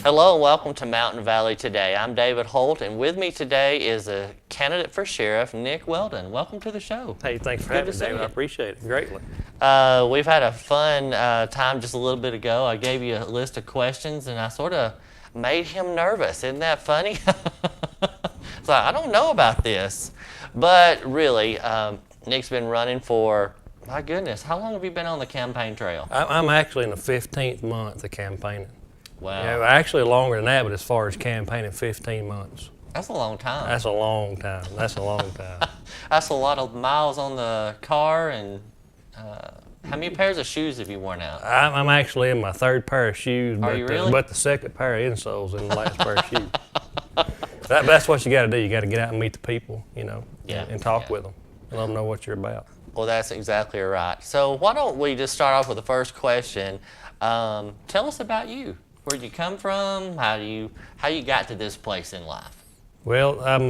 Hello and welcome to Mountain Valley Today. I'm David Holt, and with me today is a candidate for sheriff, Nick Weldon. Welcome to the show. Hey, thanks for having me, David. I appreciate it greatly. We've had a fun time just a little bit ago. I gave you a list of questions, and I sort of made him nervous. Isn't that funny? So I don't know about this, but really, Nick's been running for, my goodness, how long have you been on the campaign trail? I'm actually in the 15th month of campaigning. Wow. Yeah, actually longer than that, but as far as campaigning, 15 months. That's a long time. That's a long time. That's a long time. That's a lot of miles on the car. And how many pairs of shoes have you worn out? I'm actually in my third pair of shoes, Are you really? But the second pair of insoles in the last pair of shoes. That's what you got to do. You got to get out and meet the people, and talk with them and let them know what you're about. Well, that's exactly right. So why don't we just start off with the first question. Tell us about you. Where'd you come from? How you got to this place in life? Well, I'm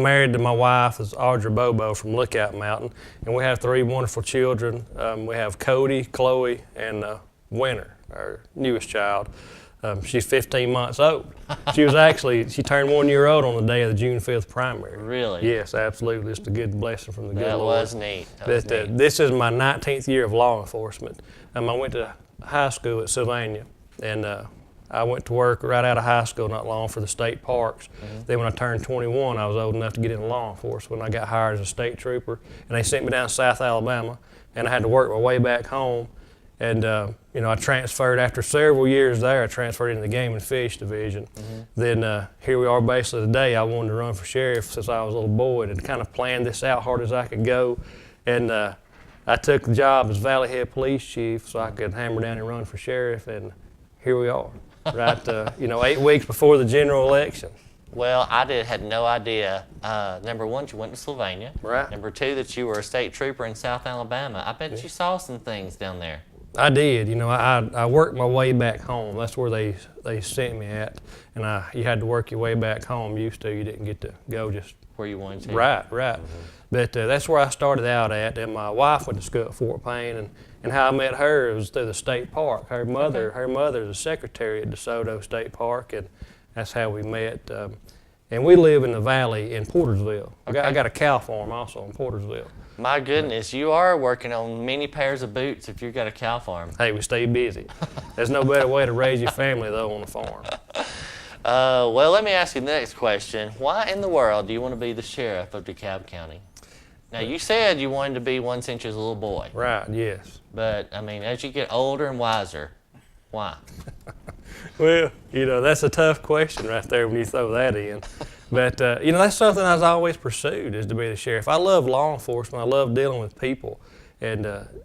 married to my wife, is Audrey Bobo from Lookout Mountain, and we have 3 wonderful children. We have Cody, Chloe, and Winter, our newest child. She's 15 months old. She turned 1 year old on the day of the June 5th primary. Really? Yes, absolutely. It's a good blessing from the good Lord. That was neat. This is my 19th year of law enforcement. I went to high school at Sylvania, and I went to work right out of high school not long for the state parks. Mm-hmm. Then when I turned 21, I was old enough to get into law enforcement. I got hired as a state trooper, and they sent me down to South Alabama, and I had to work my way back home. And I transferred after several years there. I transferred into the game and fish division. Mm-hmm. Then here we are basically today. I wanted to run for sheriff since I was a little boy and kind of planned this out hard as I could go. And I took the job as Valley Head Police Chief so I could hammer down and run for sheriff, and here we are, right, 8 weeks before the general election. Well, had no idea. Number one, you went to Sylvania. Right. Number two, that you were a state trooper in South Alabama. I bet you saw some things down there. I did. I worked my way back home. That's where they sent me at, and you had to work your way back home. You didn't get to go just where you wanted to. Right. Mm-hmm. But that's where I started out at, and my wife went to school at Fort Payne, and how I met her was through the state park. Her mother is a secretary at DeSoto State Park, and that's how we met. And we live in the valley in Portersville. Okay. I got a cow farm also in Portersville. My goodness, you are working on many pairs of boots if you've got a cow farm. Hey, we stay busy. There's no better way to raise your family, though, on a farm. Well, let me ask you the next question. Why in the world do you want to be the sheriff of DeKalb County? Now, you said you wanted to be one since you was a little boy. Right, yes. But, as you get older and wiser, why? Well, that's a tough question right there when you throw that in. But, that's something I've always pursued, is to be the sheriff. I love law enforcement. I love dealing with people. And,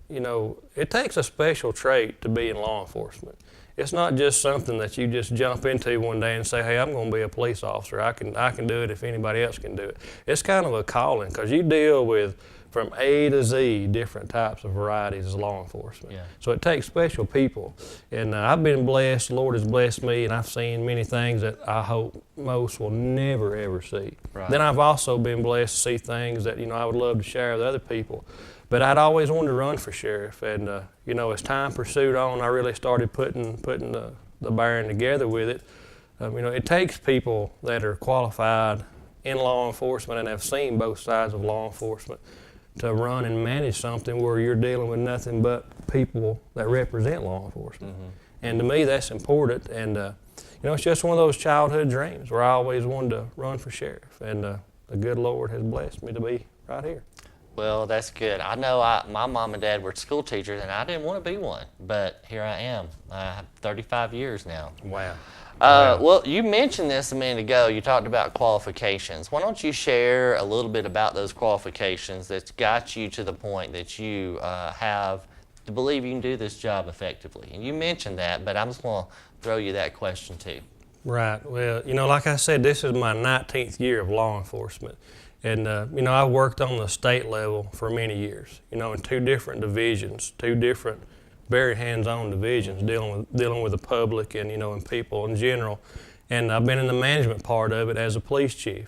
it takes a special trait to be in law enforcement. It's not just something that you just jump into one day and say, hey, I'm going to be a police officer. I can do it if anybody else can do it. It's kind of a calling because you deal with, from A to Z, different types of varieties of law enforcement. Yeah. So it takes special people. And I've been blessed. The Lord has blessed me, and I've seen many things that I hope most will never, ever see. Right. Then I've also been blessed to see things that, I would love to share with other people. But I'd always wanted to run for sheriff, and as time pursued on, I really started putting the bearing together with it. It takes people that are qualified in law enforcement and have seen both sides of law enforcement to run and manage something where you're dealing with nothing but people that represent law enforcement. Mm-hmm. And to me, that's important. And it's just one of those childhood dreams where I always wanted to run for sheriff, and the good Lord has blessed me to be right here. Well, that's good. I know my mom and dad were school teachers, and I didn't want to be one, but here I am. I have 35 years now. Wow. Well, you mentioned this a minute ago. You talked about qualifications. Why don't you share a little bit about those qualifications that's got you to the point that you have to believe you can do this job effectively? And you mentioned that, but I'm just going to throw you that question too. Right. Well, like I said, this is my 19th year of law enforcement. And, I worked on the state level for many years, in 2 different divisions, 2 different very hands-on divisions dealing with the public and, and people in general. And I've been in the management part of it as a police chief.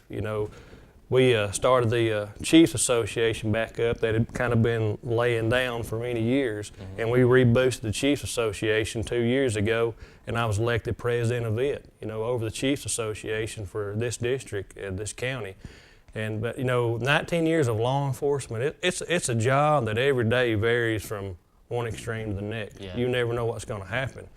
we started the Chiefs Association back up that had kind of been laying down for many years, and we reboosted the Chiefs Association 2 years ago, and I was elected president of it, over the Chiefs Association for this district and this county. But 19 years of law enforcement, it's a job that every day varies from one extreme to the next. Yeah. You never know what's going to happen.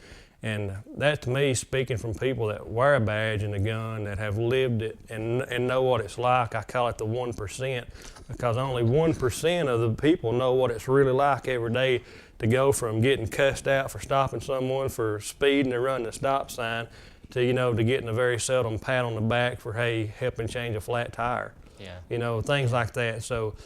And that, to me, speaking from people that wear a badge and a gun, that have lived it and know what it's like, I call it the 1%, because only 1% of the people know what it's really like every day to go from getting cussed out for stopping someone for speeding or running a stop sign to, to getting a very seldom pat on the back for, hey, helping change a flat tire. Yeah. Things like that. So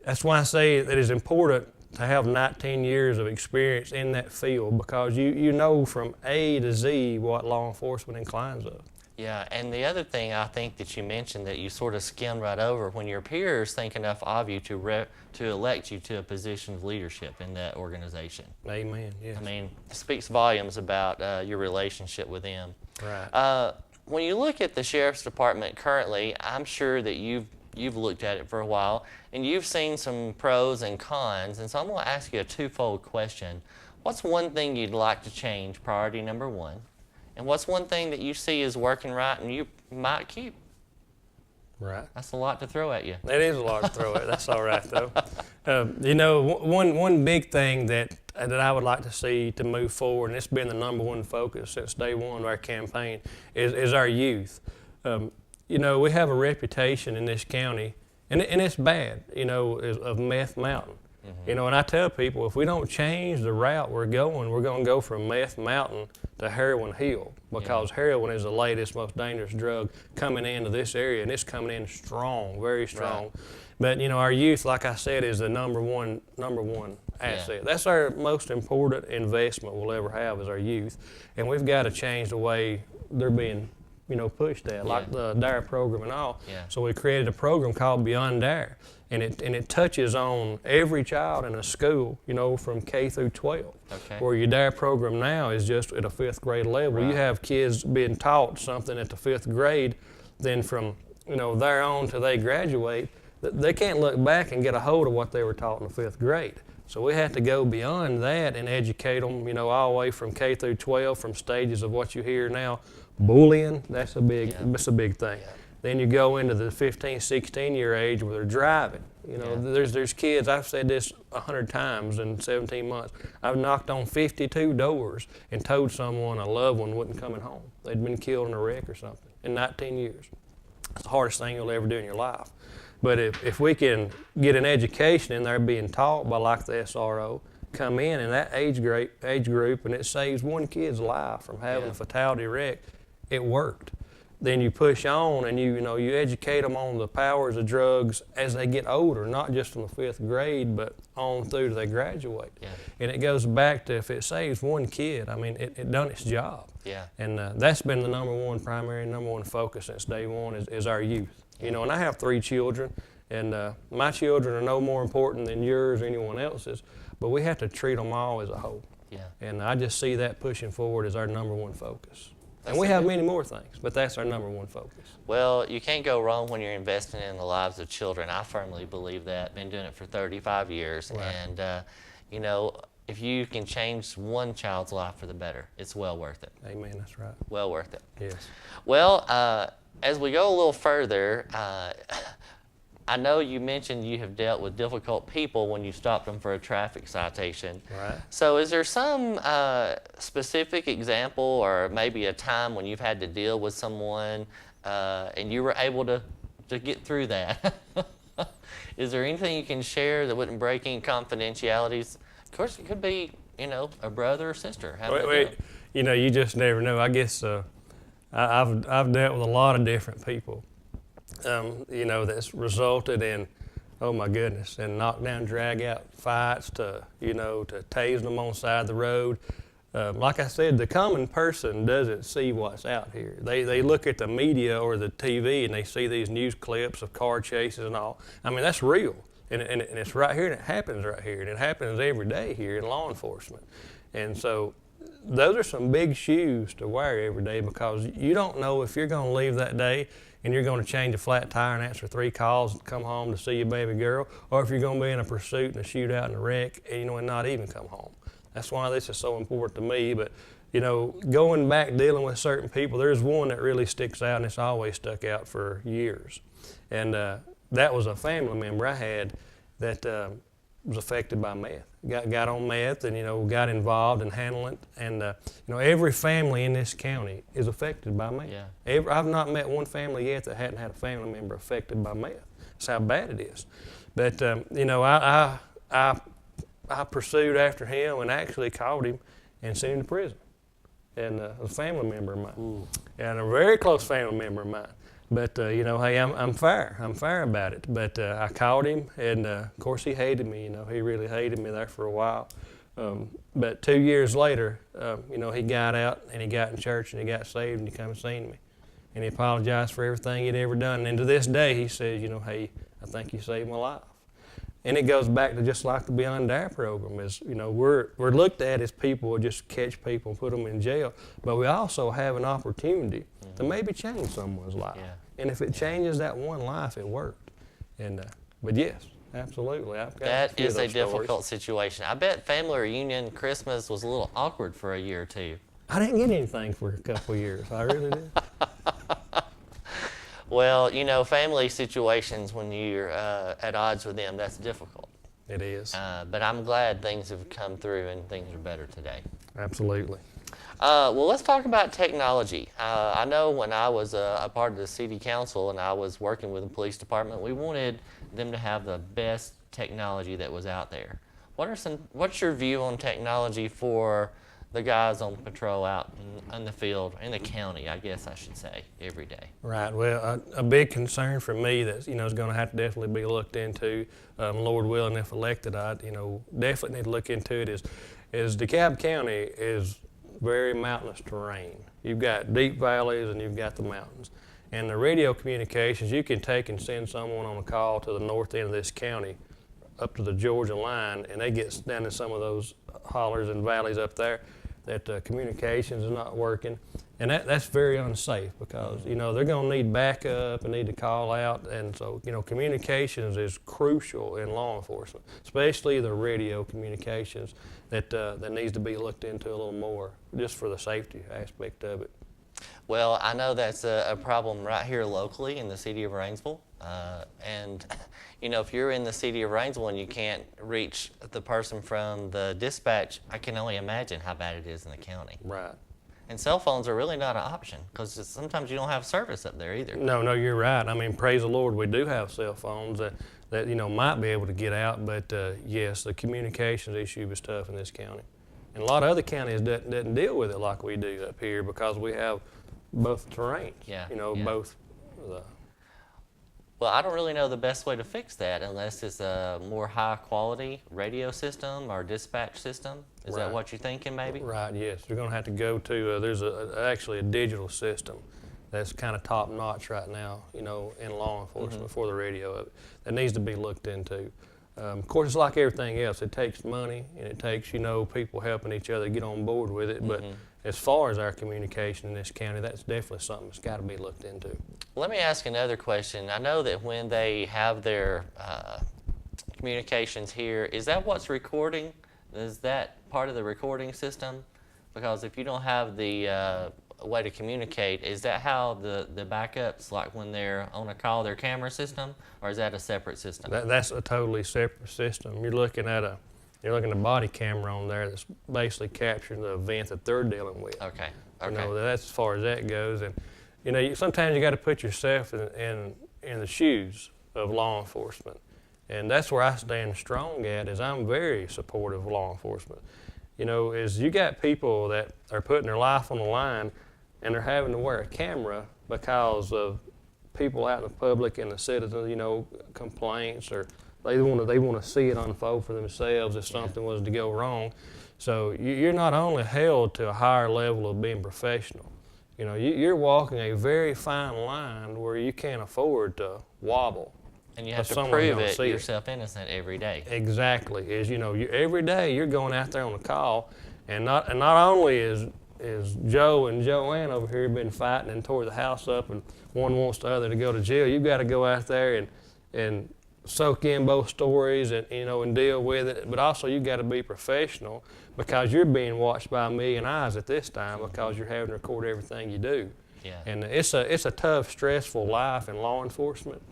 that's why I say that it's important to have 19 years of experience in that field, because you know from A to Z what law enforcement inclines of. Yeah, and the other thing I think that you mentioned that you sort of skimmed right over, when your peers think enough of you to elect you to a position of leadership in that organization. Amen, yes. I mean, it speaks volumes about your relationship with them. Right. When you look at the Sheriff's Department currently, I'm sure that you've looked at it for a while, and you've seen some pros and cons, and so I'm going to ask you a twofold question. What's one thing you'd like to change, priority number one, and what's one thing that you see is working right and you might keep? Right. That's a lot to throw at you. It is a lot to throw at. That's all right, though. One big thing that I would like to see to move forward, and it's been the number one focus since day one of our campaign, is our youth. We have a reputation in this county, and it's bad, of meth mountain. And I tell people, if we don't change the route we're going to go from meth mountain to heroin hill, because heroin is the latest, most dangerous drug coming into this area, and it's coming in strong, very strong. Right. But our youth, like I said, is the number one asset. Yeah. That's our most important investment we'll ever have, is our youth, and we've got to change the way they're being pushed at, like the DARE program and all. Yeah. So we created a program called Beyond DARE, and it touches on every child in a school, from K through 12. Okay. Where your DARE program now is just at a 5th grade level. Right. You have kids being taught something at the 5th grade, then from there on till they graduate, they can't look back and get a hold of what they were taught in the 5th grade. So we have to go beyond that and educate them, all the way from K through 12, from stages of what you hear now. Bullying, that's a big thing. Yeah. Then you go into the 15, 16-year age where they're driving. There's kids, I've said this 100 times in 17 months. I've knocked on 52 doors and told someone a loved one wasn't coming home. They'd been killed in a wreck or something in 19 years. It's the hardest thing you'll ever do in your life. But if we can get an education in there being taught by like the SRO, come in that age group, and it saves one kid's life from having a fatality wreck, it worked. Then you push on and you educate them on the powers of drugs as they get older, not just from the 5th grade, but on through till they graduate. Yeah. And it goes back to, if it saves one kid, I mean, it done its job. Yeah. And that's been the number one focus since day one is our youth. And I have 3 children, and my children are no more important than yours or anyone else's, but we have to treat them all as a whole. Yeah. And I just see that pushing forward as our number one focus. And we have many more things, but that's our number one focus. Well, you can't go wrong when you're investing in the lives of children. I firmly believe that. Been doing it for 35 years. Right. And, if you can change one child's life for the better, it's well worth it. Amen, that's right. Well worth it. Yes. Well, as we go a little further, I know you mentioned you have dealt with difficult people when you stopped them for a traffic citation. Right. So is there some specific example or maybe a time when you've had to deal with someone and you were able to get through that? Is there anything you can share that wouldn't break any confidentialities? Of course, it could be, a brother or sister. You just never know. I guess I've dealt with a lot of different people. That's resulted in, oh my goodness, and knockdown, drag out fights to tasing them on the side of the road. Like I said, the common person doesn't see what's out here. They look at the media or the TV and they see these news clips of car chases and all. I mean, that's real. And it's right here, and it happens right here. And it happens every day here in law enforcement. And so those are some big shoes to wear every day, because you don't know if you're going to leave that day and you're going to change a flat tire and answer 3 calls and come home to see your baby girl, or if you're going to be in a pursuit and a shootout and a wreck and, and not even come home. That's why this is so important to me. But, going back dealing with certain people, there's one that really sticks out, and it's always stuck out for years. And that was a family member I had that was affected by meth. Got on meth and, got involved in handling it. And, every family in this county is affected by meth. Yeah. I've not met one family yet that hadn't had a family member affected by meth. That's how bad it is. But, I pursued after him and actually caught him and sent him to prison. And a family member of mine. Ooh. And a very close family member of mine. But, hey, I'm fair. I'm fair about it. But I caught him, and of course he hated me. He really hated me there for a while. But 2 years later, he got out and he got in church and he got saved and he come and seen me. And he apologized for everything he'd ever done. And to this day, he says, hey, I think you saved my life. And it goes back to just like the Beyond Dare program is, we're looked at as people who just catch people and put them in jail, but we also have an opportunity to maybe change someone's life. Yeah. And if it changes that one life, it worked. And but yes, absolutely. I've got That is a those stories. difficult situation. I bet family reunion Christmas was a little awkward for a year or two. I didn't get anything for a couple of years. I really did. Well, family situations when you're at odds with them, that's difficult. It is. But I'm glad things have come through and things are better today. Absolutely. Well, let's talk about technology. I know when I was a part of the city council and I was working with the police department, we wanted them to have the best technology that was out there. What's your view on technology for the guys on patrol out in the field, in the county, I guess I should say, every day? Right. Well, a big concern for me that is going to have to definitely be looked into, Lord willing, if elected, I definitely need to look into it. Is DeKalb County is very mountainous terrain. You've got deep valleys and you've got the mountains. And the radio communications, you can take and send someone on a call to the north end of this county up to the Georgia line, and they get down in some of those hollers and valleys up there that communications is not working. And that's very unsafe because, they're going to need backup and need to call out. And so, communications is crucial in law enforcement, especially the radio communications that needs to be looked into a little more just for the safety aspect of it. Well, I know that's a problem right here locally in the city of Rainsville. And, if you're in the city of Rainsville and you can't reach the person from the dispatch, I can only imagine how bad it is in the county. Right. And cell phones are really not an option because sometimes you don't have service up there either. No, you're right. I mean, praise the Lord, we do have cell phones that might be able to get out, but yes, the communications issue is tough in this county. And a lot of other counties doesn't deal with it like we do up here because we have both terrains. Yeah. Both. Well, I don't really know the best way to fix that unless it's a more high quality radio system or dispatch system. Is that what you're thinking maybe? Right, yes. You're going to have to go to, there's actually a digital system that's kind of top notch right now, in law enforcement for the radio of it. That needs to be looked into. Of course, it's like everything else. It takes money and it takes, people helping each other get on board with it. But as far as our communication in this county, that's definitely something that's got to be looked into. Let me ask another question. I know that when they have their communications here, is that what's recording? Is that part of the recording system? Because if you don't have the way to communicate, is that how the backups, like when they're on a call, their camera system, or is that a separate system? That's a totally separate system. You're looking at a body camera on there that's basically capturing the event that they're dealing with. Okay. That's as far as that goes. And sometimes you got to put yourself in the shoes of law enforcement, and that's where I stand strong at. Is I'm very supportive of law enforcement. Is you got people that are putting their life on the line, and they're having to wear a camera because of people out in the public and the citizens, complaints, or they want to see it unfold for themselves if something was to go wrong. So you're not only held to a higher level of being professional. You're walking a very fine line where you can't afford to wobble. And you have to prove yourself innocent every day. Exactly. Every day you're going out there on a call, not only is Joe and Joanne over here been fighting and tore the house up, and one wants the other to go to jail. You've got to go out there and soak in both stories and and deal with it. But also you got to be professional, because you're being watched by a million eyes at this time, because you're having to record everything you do. Yeah. And it's a tough, stressful life in law enforcement,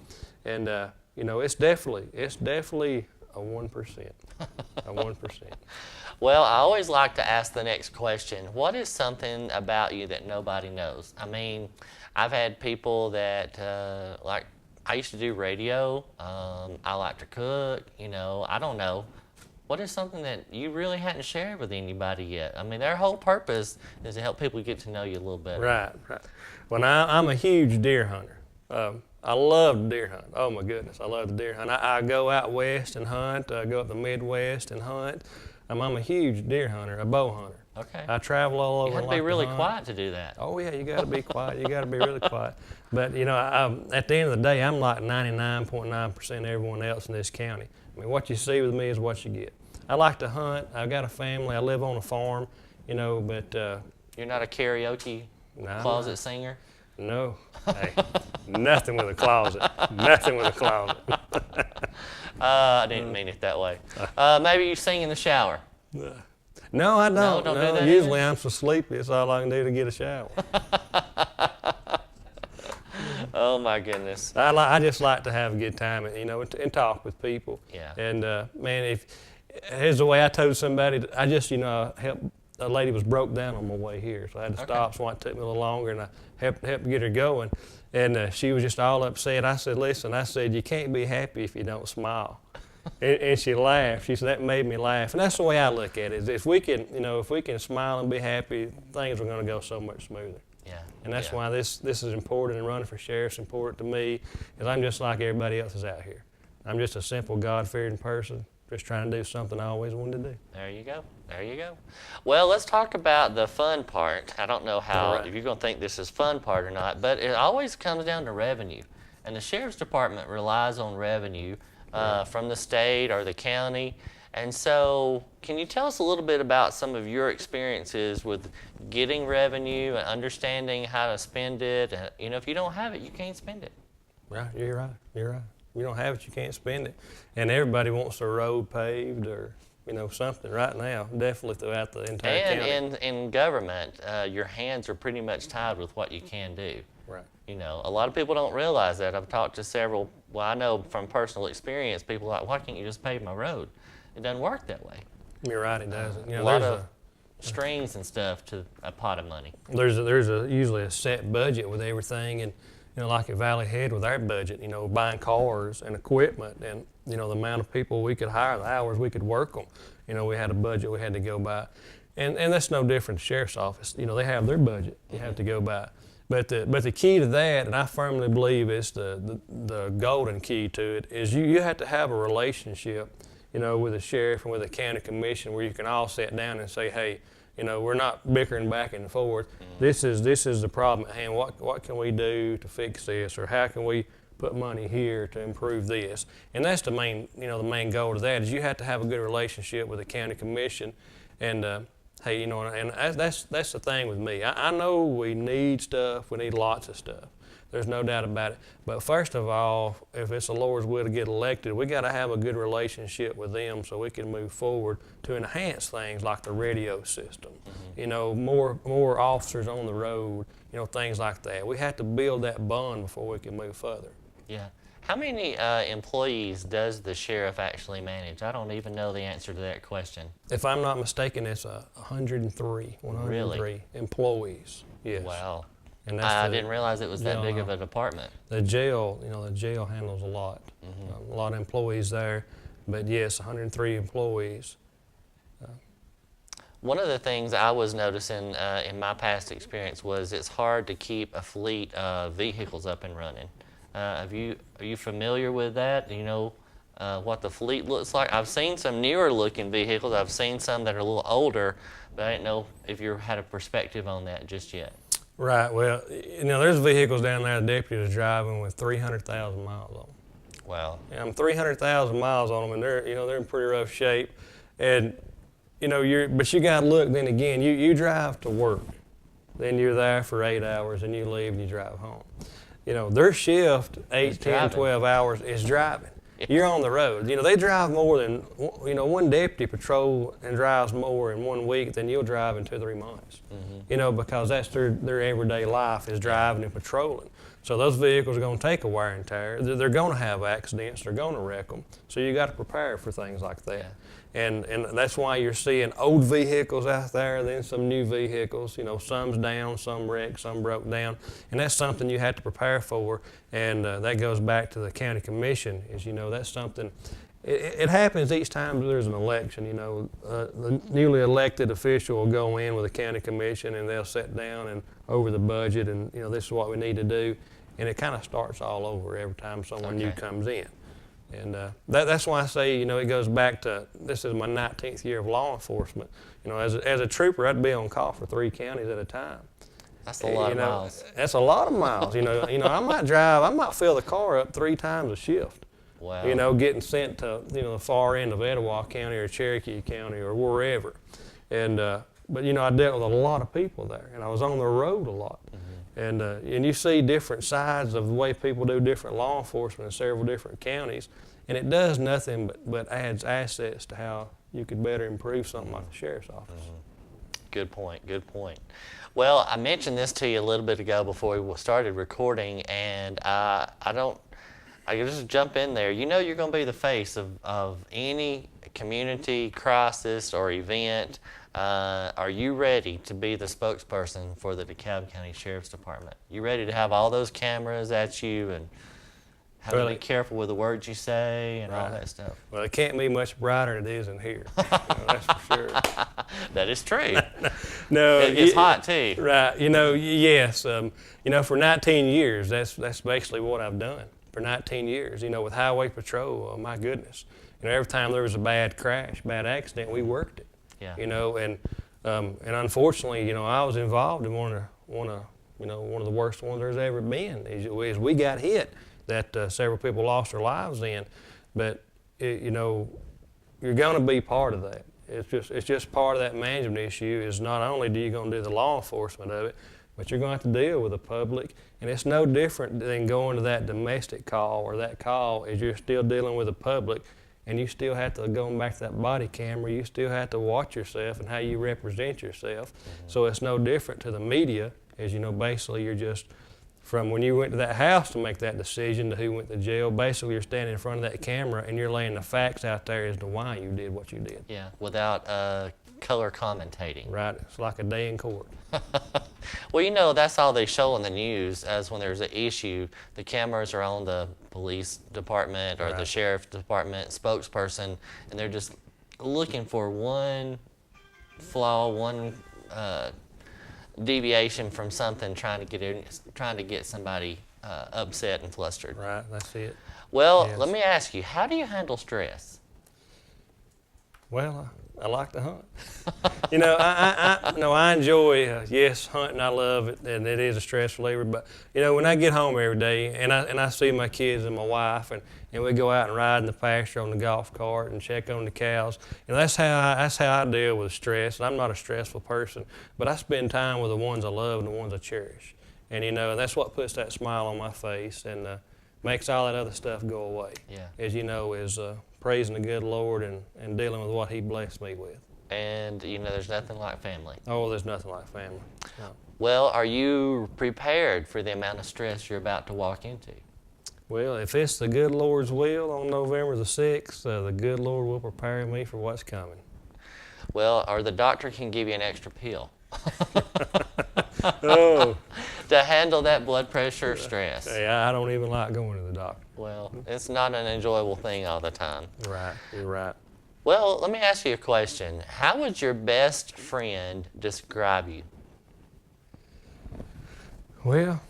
and it's definitely a 1%, a 1%. Well, I always like to ask the next question. What is something about you that nobody knows? I mean, I've had people that, like, I used to do radio. I like to cook. I don't know. What is something that you really hadn't shared with anybody yet? I mean, their whole purpose is to help people get to know you a little better. Right. Well, I'm a huge deer hunter. I love to deer hunt. Oh my goodness, I love to deer hunt. I go out west and hunt. I go up the Midwest and hunt. I'm a huge deer hunter, a bow hunter. Okay. I travel all over. You have to be really quiet to do that. Oh yeah, you got to be quiet. You got to be really quiet. But at the end of the day, I'm like 99.9% of everyone else in this county. I mean, what you see with me is what you get. I like to hunt. I've got a family. I live on a farm. But You're not a karaoke closet singer? No. Hey, nothing with a closet. Nothing with a closet. I didn't mean it that way. Maybe you sing in the shower. No, I don't. No, don't do that Usually either? I'm so sleepy, it's all I can do to get a shower. Oh my goodness. I just like to have a good time and talk with people. Yeah. And man, here's the way I told somebody, I just helped. A lady was broke down on my way here, so I had to stop. So it took me a little longer, and I helped get her going. And she was just all upset. I said, "Listen," I said, "you can't be happy if you don't smile." and she laughed. She said, "That made me laugh." And that's the way I look at it. Is if we can smile and be happy, things are going to go so much smoother. Yeah. And that's why this is important, and running for sheriff's important to me, because I'm just like everybody else is out here. I'm just a simple, God-fearing person, just trying to do something I always wanted to do. There you go. There you go. Well, let's talk about the fun part. I don't know if you're going to think this is fun part or not, but it always comes down to revenue. And the Sheriff's Department relies on revenue from the state or the county. And so can you tell us a little bit about some of your experiences with getting revenue and understanding how to spend it? If you don't have it, you can't spend it. Right, you're right. If you don't have it, you can't spend it. And everybody wants their road paved or something right now, definitely throughout the entire county. And in government, your hands are pretty much tied with what you can do. Right. A lot of people don't realize that. I've talked to several, I know from personal experience, people are like, why can't you just pave my road? It doesn't work that way. You're right, it doesn't. A lot of strings and stuff to a pot of money. There's usually a set budget with everything, and like at Valley Head with our budget, buying cars and equipment, and the amount of people we could hire, the hours we could work them. We had a budget we had to go by, and that's no different to the sheriff's office. They have their budget you have to go by. But the key to that, and I firmly believe it's the golden key to it, is you have to have a relationship, with the sheriff and with the county commission, where you can all sit down and say, hey, we're not bickering back and forth. This is the problem at hand. What can we do to fix this, or how can we put money here to improve this? And that's the main goal of that, is you have to have a good relationship with the county commission. And hey, and that's the thing with me. I know we need stuff. We need lots of stuff. There's no doubt about it. But first of all, if it's the Lord's will to get elected, we got to have a good relationship with them so we can move forward to enhance things like the radio system. More officers on the road, things like that. We have to build that bond before we can move further. Yeah. How many employees does the sheriff actually manage? I don't even know the answer to that question. If I'm not mistaken, it's 103 Really? employees. Yes. Wow. And I didn't realize it was that big of a department. The jail, the jail handles a lot. A lot of employees there, but yes, 103 employees. One of the things I was noticing in my past experience was it's hard to keep a fleet of vehicles up and running. Are you familiar with that? Do you know what the fleet looks like? I've seen some newer looking vehicles. I've seen some that are a little older, but I didn't know if you had a perspective on that just yet. Right. Well, there's vehicles down there the deputies are driving with 300,000 miles on them. Wow. 300,000 miles on them, and they're in pretty rough shape. And you know, but you got to look. Then again, you drive to work, then you're there for 8 hours, and you leave and you drive home. You know, their shift, 8, 10, 12 hours is driving. You're on the road. You know, they drive more than, you know, one deputy patrol and drives more in 1 week than you'll drive in 2 or 3 months. You know, because that's their everyday life is driving and patrolling. So those vehicles are going to take a wear and tear. They're going to have accidents. They're going to wreck them. So you got to prepare for things like that. And that's why you're seeing old vehicles out there, then some new vehicles. You know, some's down, some wrecked, some broke down. And that's something you have to prepare for. And that goes back to the county commission is, you know, that's something, it happens each time there's an election. You know, the newly elected official will go in with the county commission and they'll sit down and over the budget and, you know, this is what we need to do. And it kind of starts all over every time someone new comes in. And that's why I say, you know, it goes back to, this is my 19th year of law enforcement. You know, as a trooper, I'd be on call for 3 counties at a time. That's a lot of miles. That's a lot of miles. You know, I might fill the car up 3 times a shift. Wow. You know, getting sent to, you know, the far end of Etowah County or Cherokee County or wherever. And, but, you know, I dealt with a lot of people there, and I was on the road a lot. And you see different sides of the way people do different law enforcement in several different counties, and it does nothing but adds assets to how you could better improve something like the sheriff's office. Good point, good point. Well, I mentioned this to you a little bit ago before we started recording, and I just jump in there. You know you're going to be the face of any community crisis or event. Are you ready to be the spokesperson for the DeKalb County Sheriff's Department? You ready to have all those cameras at you and have to be careful with the words you say and all that stuff? Well, it can't be much brighter than it is in here. You know, that's for sure. That is true. No, it gets hot too. Right. You know, yes. You know, for 19 years, that's basically what I've done. For 19 years, you know, with highway patrol, oh my goodness. You know, every time there was a bad crash, bad accident, we worked it. Yeah. You know, and unfortunately, you know, I was involved in one of the worst ones there's ever been. As we got hit, that several people lost their lives in. But you know, you're going to be part of that. It's just part of that management issue. Is not only do you going to do the law enforcement of it, but you're going to have to deal with the public. And it's no different than going to that domestic call or that call as you're still dealing with the public. And you still have to, going back to that body camera, you still have to watch yourself and how you represent yourself. So it's no different to the media, as you know, basically you're just, from when you went to that house to make that decision to who went to jail, basically you're standing in front of that camera and you're laying the facts out there as to why you did what you did. Yeah, without color commentating. Right, it's like a day in court. Well, you know, that's all they show on the news, as when there's an issue, the cameras are on the police department or the sheriff's department spokesperson, and they're just looking for one flaw, one deviation from something, trying to get somebody upset and flustered. Right, that's it. Well, let me ask you, how do you handle stress? Well, I like to hunt. You know, I enjoy, yes, hunting. I love it, and it is a stress reliever. But you know, when I get home every day and I see my kids and my wife, and we go out and ride in the pasture on the golf cart and check on the cows, and that's how I deal with stress. And I'm not a stressful person, but I spend time with the ones I love and the ones I cherish. And you know, that's what puts that smile on my face and makes all that other stuff go away. Yeah. As you know, is praising the good Lord and dealing with what He blessed me with. And you know, there's nothing like family. Oh, there's nothing like family. No. Well, are you prepared for the amount of stress you're about to walk into? Well, if it's the good Lord's will on November the 6th, the good Lord will prepare me for what's coming. Well, or the doctor can give you an extra pill. Oh. To handle that blood pressure stress. Yeah, I don't even like going to the doctor. Well, it's not an enjoyable thing all the time. Right, you're right. Well, let me ask you a question. How would your best friend describe you? Well,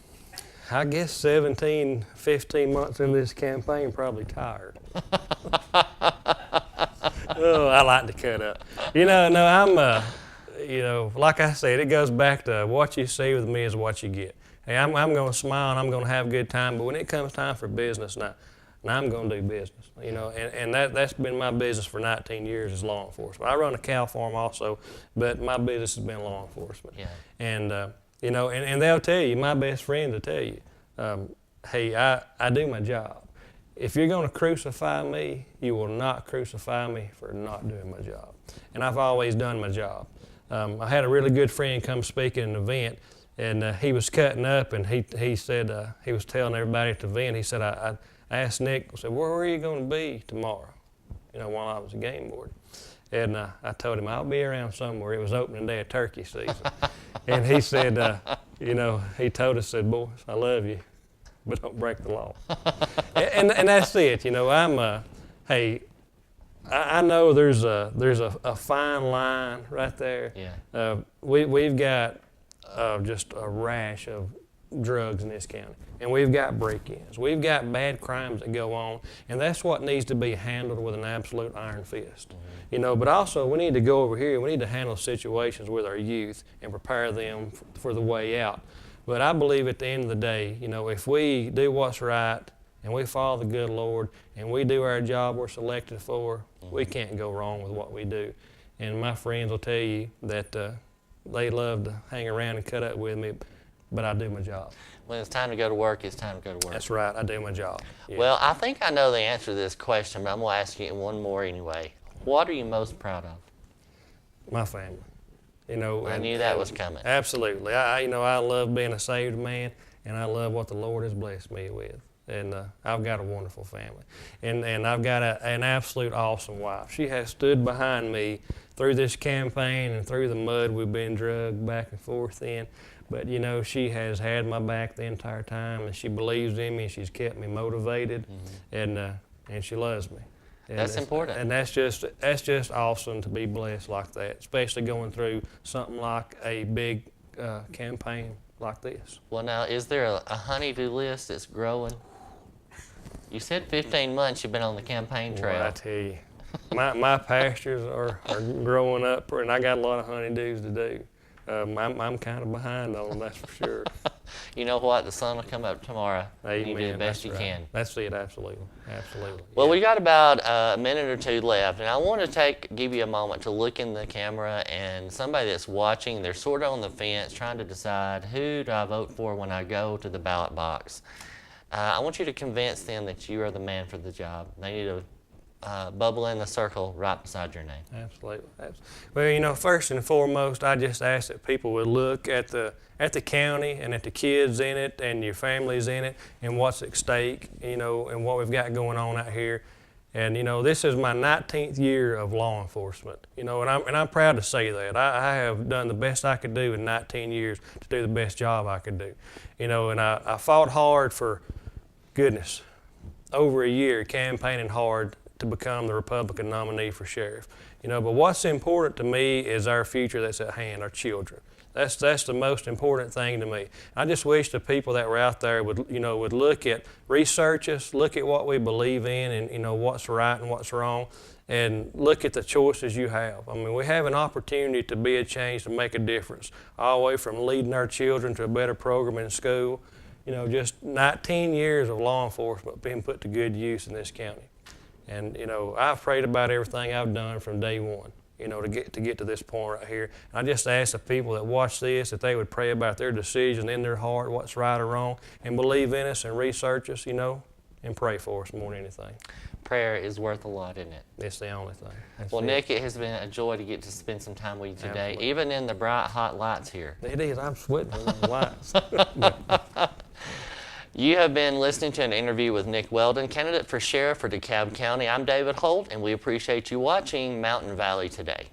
I guess 17, 15 months in this campaign, probably tired. Oh, I like to cut up. You know, no, I'm, you know, like I said, it goes back to what you see with me is what you get. Hey, I'm going to smile and I'm going to have a good time, but when it comes time for business now, and I'm going to do business. And that's been my business for 19 years is law enforcement. I run a cow farm also, but my business has been law enforcement. Yeah. And and they'll tell you, my best friends will tell you, hey, I do my job. If you're going to crucify me, you will not crucify me for not doing my job. And I've always done my job. I had a really good friend come speak at an event, and he was cutting up, and he said, he was telling everybody at the event, he said, I asked Nick, I said, where are you going to be tomorrow, while I was a game warden? And I told him, I'll be around somewhere. It was opening day of turkey season. And he said, he told us, said, boys, I love you, but don't break the law. and that's it. Hey, I know there's a fine line right there. Yeah. We've got just a rash of drugs in this county, and we've got break-ins. We've got bad crimes that go on, and that's what needs to be handled with an absolute iron fist. Mm-hmm. But also we need to go over here. We need to handle situations with our youth and prepare them for the way out. But I believe at the end of the day, if we do what's right and we follow the good Lord and we do our job we're selected for, we can't go wrong with what we do. And my friends will tell you that they love to hang around and cut up with me, but I do my job. When it's time to go to work, it's time to go to work. That's right, I do my job. Yeah. Well, I think I know the answer to this question, but I'm going to ask you one more anyway. What are you most proud of? My family. I knew that was coming. Absolutely. I love being a saved man, and I love what the Lord has blessed me with. And I've got a wonderful family. And I've got an absolute awesome wife. She has stood behind me through this campaign and through the mud we've been drugged back and forth in. But, she has had my back the entire time, and she believes in me, and she's kept me motivated, and she loves me. And that's important. And that's just awesome to be blessed like that, especially going through something like a big campaign like this. Well, now, is there a honey-do list that's growing? You said 15 months you've been on the campaign trail. Well, I tell you, my pastures are growing up, and I got a lot of honeydews to do. I'm kind of behind on them, that's for sure. You know what? The sun will come up tomorrow. Amen. You do the best you right. can. That's it, absolutely. Well, we got about a minute or two left, and I want to give you a moment to look in the camera, and somebody that's watching, they're sort of on the fence trying to decide who do I vote for when I go to the ballot box. I want you to convince them that you are the man for the job. They need to bubble in the circle right beside your name. Absolutely. Well, first and foremost, I just ask that people would look at the county and at the kids in it and your families in it and what's at stake, and what we've got going on out here. And this is my 19th year of law enforcement. And I'm proud to say that I have done the best I could do in 19 years to do the best job I could do. And I fought hard for goodness over a year, campaigning hard to become the Republican nominee for sheriff. But what's important to me is our future that's at hand, our children. That's the most important thing to me. I just wish the people that were out there would look at, research us, look at what we believe in, and what's right and what's wrong, and look at the choices you have. I mean, we have an opportunity to be a change, to make a difference, all the way from leading our children to a better program in school. Just 19 years of law enforcement being put to good use in this county. And, I've prayed about everything I've done from day one, to get to this point right here. And I just ask the people that watch this that they would pray about their decision in their heart, what's right or wrong, and believe in us and research us, and pray for us more than anything. Prayer is worth a lot, isn't it? It's the only thing. That's well, it. Nick, it has been a joy to get to spend some time with you today, Absolutely. even in the bright, hot lights here. It is. I'm sweating on the lights. You have been listening to an interview with Nick Weldon, candidate for sheriff for DeKalb County. I'm David Holt, and we appreciate you watching Mountain Valley Today.